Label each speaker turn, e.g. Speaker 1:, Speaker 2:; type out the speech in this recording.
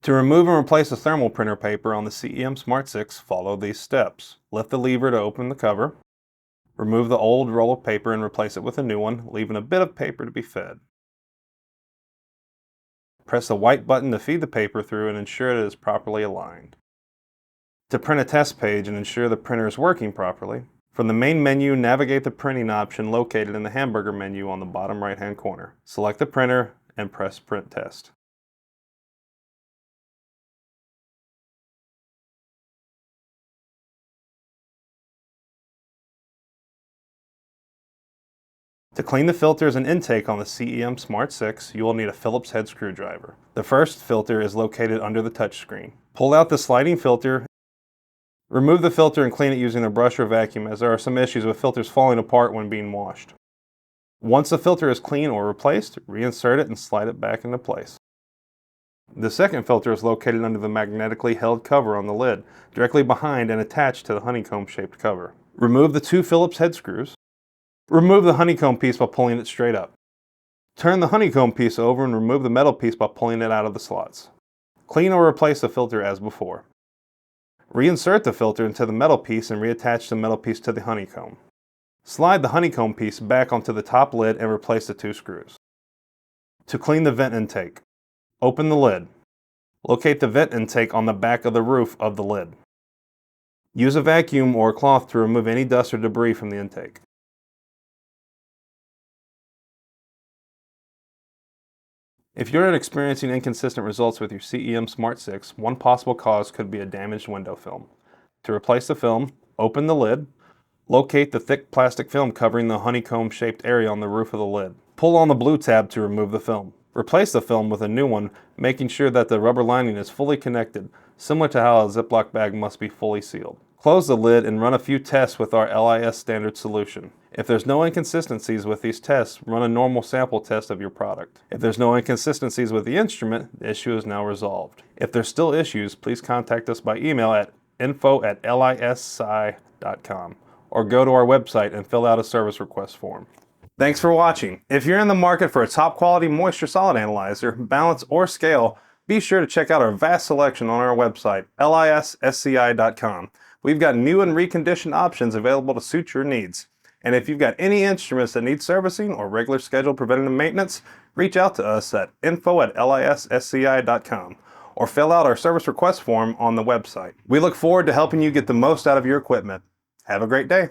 Speaker 1: To remove and replace the thermal printer paper on the CEM Smart 6, follow these steps. Lift the lever to open the cover. Remove the old roll of paper and replace it with a new one, leaving a bit of paper to be fed. Press the white button to feed the paper through and ensure it is properly aligned. To print a test page and ensure the printer is working properly, from the main menu, navigate the printing option located in the hamburger menu on the bottom right-hand corner. Select the printer and press Print Test. To clean the filters and intake on the CEM Smart 6, you will need a Phillips head screwdriver. The first filter is located under the touchscreen. Pull out the sliding filter. Remove the filter and clean it using a brush or vacuum, as there are some issues with filters falling apart when being washed. Once the filter is clean or replaced, reinsert it and slide it back into place. The second filter is located under the magnetically held cover on the lid, directly behind and attached to the honeycomb-shaped cover. Remove the two Phillips head screws. Remove the honeycomb piece by pulling it straight up. Turn the honeycomb piece over and remove the metal piece by pulling it out of the slots. Clean or replace the filter as before. Reinsert the filter into the metal piece and reattach the metal piece to the honeycomb. Slide the honeycomb piece back onto the top lid and replace the two screws. To clean the vent intake, open the lid. Locate the vent intake on the back of the roof of the lid. Use a vacuum or a cloth to remove any dust or debris from the intake. If you're experiencing inconsistent results with your CEM Smart 6, one possible cause could be a damaged window film. To replace the film, open the lid. Locate the thick plastic film covering the honeycomb-shaped area on the roof of the lid. Pull on the blue tab to remove the film. Replace the film with a new one, making sure that the rubber lining is fully connected, similar to how a Ziploc bag must be fully sealed. Close the lid and run a few tests with our LIS standard solution. If there's no inconsistencies with these tests, run a normal sample test of your product. If there's no inconsistencies with the instrument, the issue is now resolved. If there's still issues, please contact us by email at info@lissci.com or go to our website and fill out a service request form. Thanks for watching. If you're in the market for a top quality moisture solid analyzer, balance, or scale, be sure to check out our vast selection on our website, lissci.com. We've got new and reconditioned options available to suit your needs. And if you've got any instruments that need servicing or regular scheduled preventative maintenance, reach out to us at info@lissci.com or fill out our service request form on the website. We look forward to helping you get the most out of your equipment. Have a great day.